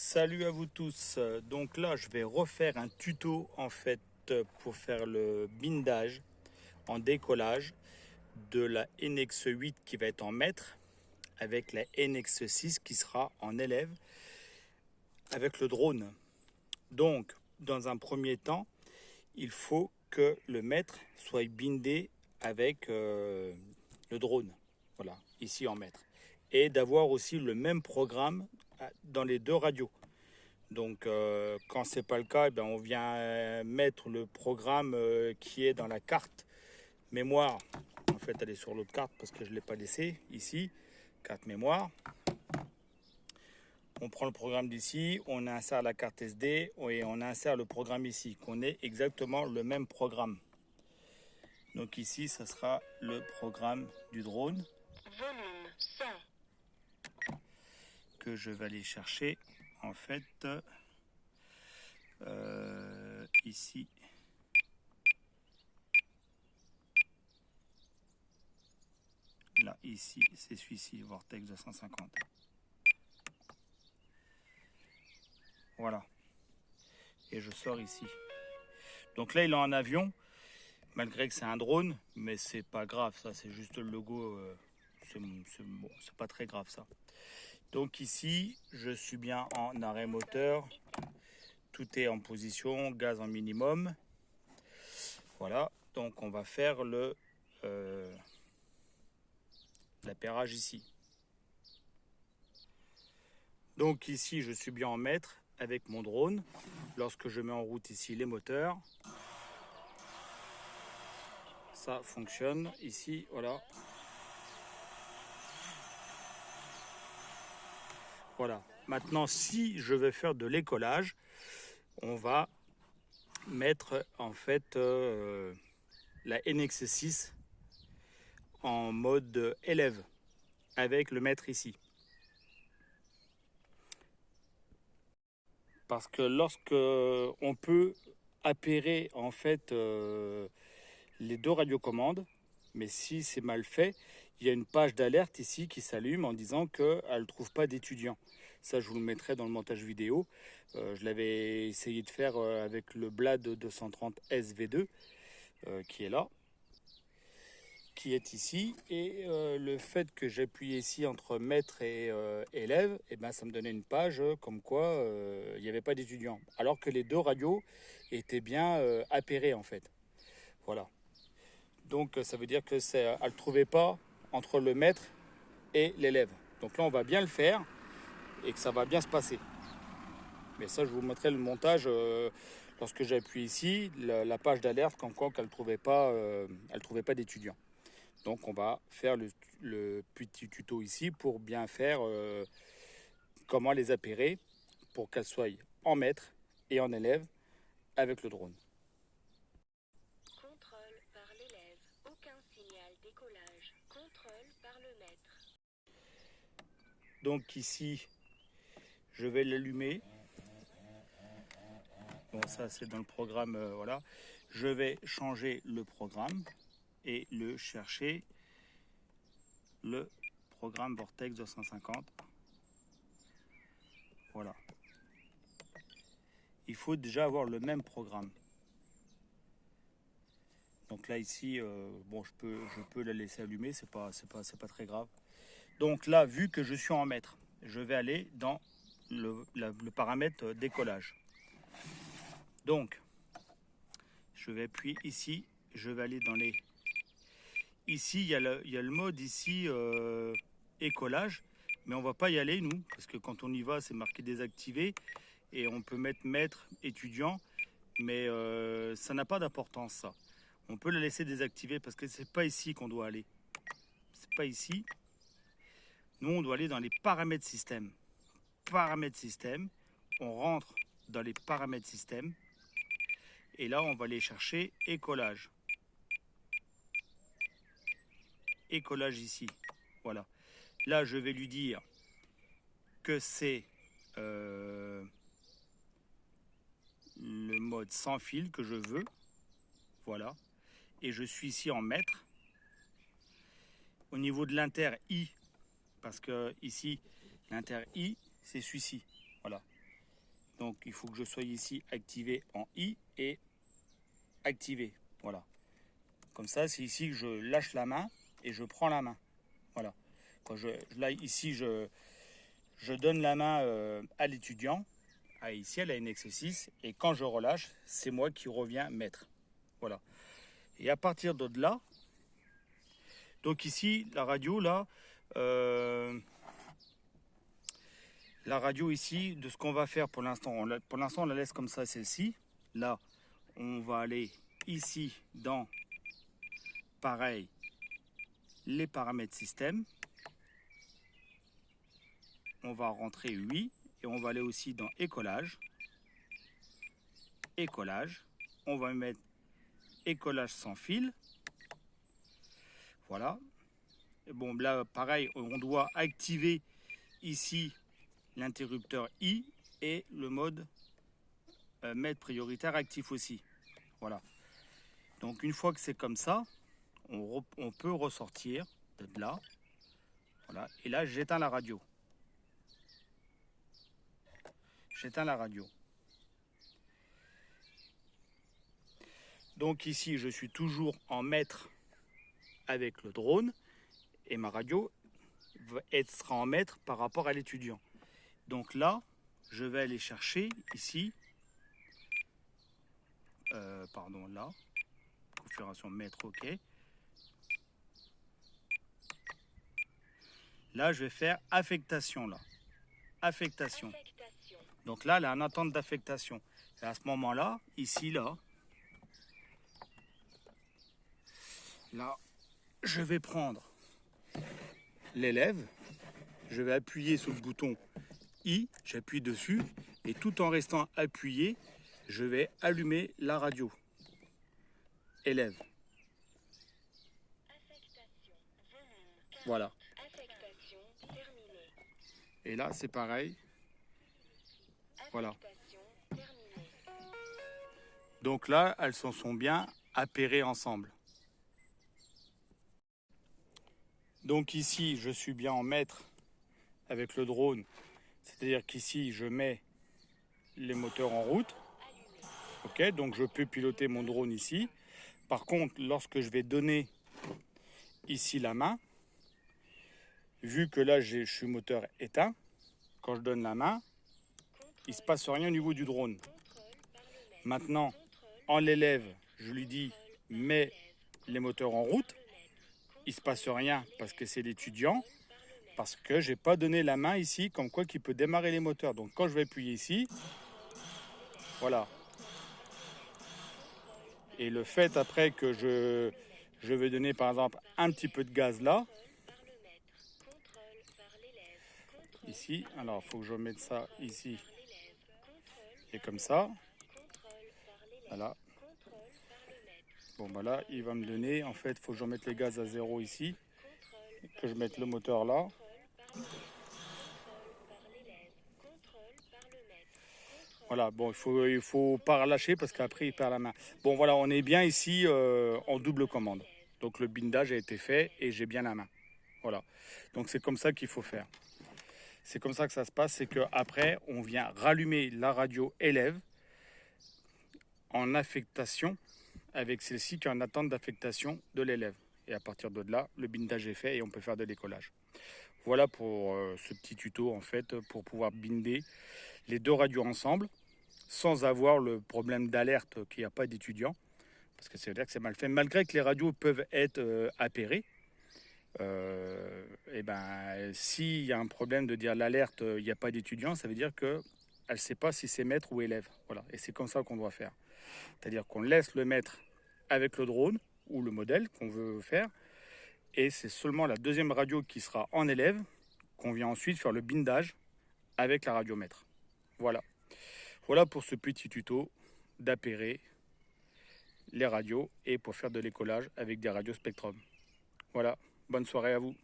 Salut à vous tous. Donc là, je vais refaire un tuto en fait pour faire le bindage en décollage de la NX8 qui va être en mètre avec la NX6 qui sera en élève avec le drone. Donc, dans un premier temps, il faut que le mètre soit bindé avec le drone. Voilà, ici en mètre. Et d'avoir aussi le même programme dans les deux radios. Donc, quand c'est pas le cas, eh bien, on vient mettre le programme qui est dans la carte mémoire. En fait, elle est sur l'autre carte parce que je ne l'ai pas laissée ici. Carte mémoire. On prend le programme d'ici, on insère la carte SD et on insère le programme ici, qu'on ait exactement le même programme. Donc ici, ça sera le programme du drone. Volume 100. Que je vais aller chercher en fait ici. Là, ici, c'est celui-ci, Vortex 250. Voilà. Et je sors ici. Donc là, il est en avion, malgré que c'est un drone, mais c'est pas grave, ça, c'est juste le logo. C'est bon, c'est pas très grave, ça. Donc ici, je suis bien en arrêt moteur. Tout est en position, gaz en minimum. Voilà. Donc on va faire l'appairage ici. Donc ici, je suis bien en mètre avec mon drone. Lorsque je mets en route ici les moteurs, ça fonctionne ici, voilà. Voilà. Maintenant, si je vais faire de l'écollage, on va mettre en fait la NX6 en mode élève avec le mètre ici. Parce que lorsque on peut appairer en fait les deux radiocommandes, mais si c'est mal fait, il y a une page d'alerte ici qui s'allume en disant qu'elle ne trouve pas d'étudiants. Ça, je vous le mettrai dans le montage vidéo. Je l'avais essayé de faire avec le Blad 230 SV2 qui est là, qui est ici. Et le fait que j'appuie ici entre maître et élève, et ben, ça me donnait une page comme quoi il n'y avait pas d'étudiants. Alors que les deux radios étaient bien appairées en fait. Voilà. Donc ça veut dire que elle ne trouvait pas entre le maître et l'élève. Donc là, on va bien le faire et que ça va bien se passer. Mais ça, je vous montrerai le montage lorsque j'appuie ici, la page d'alerte comme quoi qu'elle ne trouvait pas d'étudiants. Donc on va faire le petit tuto ici pour bien faire comment les appairer pour qu'elles soient en maître et en élève avec le drone. Contrôle par l'élève. Aucun signal décollage. Contrôle par le maître. Donc ici, je vais l'allumer. Bon, ça c'est dans le programme, voilà. Je vais changer le programme et le chercher, le programme Vortex 250. Voilà. Il faut déjà avoir le même programme. Donc là ici, bon, je peux la laisser allumer, c'est pas très grave. Donc là, vu que je suis en mètre, je vais aller dans le paramètre décollage. Donc, je vais appuyer ici, je vais aller dans les... Ici, il y a le mode ici, écollage, mais on va pas y aller, nous, parce que quand on y va, c'est marqué désactivé, et on peut mettre maître, étudiant, mais ça n'a pas d'importance, ça. On peut la laisser désactiver, parce que c'est pas ici qu'on doit aller. C'est pas ici. Nous, on doit aller dans les paramètres système. Paramètres système, on rentre dans les paramètres système, et là, on va aller chercher écollage. Écollage ici, voilà. Là, je vais lui dire que c'est le mode sans fil que je veux, voilà. Et je suis ici en mètre. Au niveau de l'inter I, parce que ici, l'inter I, c'est celui-ci, voilà. Donc il faut que je sois ici activé en I et activé. Voilà. Comme ça, c'est ici que je lâche la main et je prends la main. Voilà. Là, ici, je donne la main à l'étudiant. Ici, elle a une X6. Et quand je relâche, c'est moi qui reviens maître. Voilà. Et à partir de là, donc ici, la radio, là, la radio ici, de ce qu'on va faire pour l'instant, on la laisse comme ça, celle-ci. Là, on va aller ici dans, pareil, les paramètres système. On va rentrer oui et on va aller aussi dans écolage. Écolage. On va mettre écolage sans fil. Voilà. Et bon, là, pareil, on doit activer ici l'interrupteur I et le mode mètre prioritaire actif aussi. Voilà. Donc une fois que c'est comme ça, on peut ressortir de là. Voilà. Et là, j'éteins la radio. J'éteins la radio. Donc ici, je suis toujours en mètre avec le drone et ma radio sera en mètre par rapport à l'étudiant. Donc là, je vais aller chercher ici, là, configuration mètre, ok. Là, je vais faire affectation, là. Affectation. Donc là, elle est en attente d'affectation. Et à ce moment-là, ici, là, je vais prendre l'élève, je vais appuyer sur le bouton I, j'appuie dessus, et tout en restant appuyé, je vais allumer la radio. Élève. Voilà. Et là, c'est pareil. Voilà. Donc là, elles s'en sont bien appairées ensemble. Donc ici, je suis bien en mètre avec le drone. C'est-à-dire qu'ici, je mets les moteurs en route. Ok, donc je peux piloter mon drone ici. Par contre, lorsque je vais donner ici la main, vu que là, je suis moteur éteint, quand je donne la main, il ne se passe rien au niveau du drone. Maintenant, en l'élève, je lui dis, mets les moteurs en route. Il ne se passe rien parce que c'est l'étudiant, parce que je n'ai pas donné la main ici, comme quoi qu'il peut démarrer les moteurs. Donc quand je vais appuyer ici, voilà. Et le fait après que je vais donner par exemple un petit peu de gaz là, ici, alors il faut que je mette ça ici, et comme ça, voilà. Bon bah là, il va me donner, en fait, il faut que je mette les gaz à 0 ici, que je mette le moteur là. Voilà, bon, il faut pas relâcher parce qu'après il perd la main. Bon voilà, on est bien ici en double commande. Donc le bindage a été fait et j'ai bien la main. Voilà, donc c'est comme ça qu'il faut faire. C'est comme ça que ça se passe, c'est qu'après on vient rallumer la radio élève en affectation avec celle-ci qui est en attente d'affectation de l'élève. Et à partir de là, le bindage est fait et on peut faire de décollage. Voilà pour ce petit tuto en fait pour pouvoir binder les deux radios ensemble sans avoir le problème d'alerte qu'il n'y a pas d'étudiants parce que c'est vrai que c'est mal fait malgré que les radios peuvent être appairées. Et ben s'il y a un problème de dire l'alerte il n'y a pas d'étudiants, ça veut dire que elle ne sait pas si c'est maître ou élève. Voilà, et c'est comme ça qu'on doit faire, c'est-à-dire qu'on laisse le maître avec le drone ou le modèle qu'on veut faire et c'est seulement la deuxième radio qui sera en élève qu'on vient ensuite faire le bindage avec la radiomètre. Voilà. Voilà pour ce petit tuto d'appairer les radios et pour faire de l'écolage avec des radios Spectrum. Voilà, bonne soirée à vous.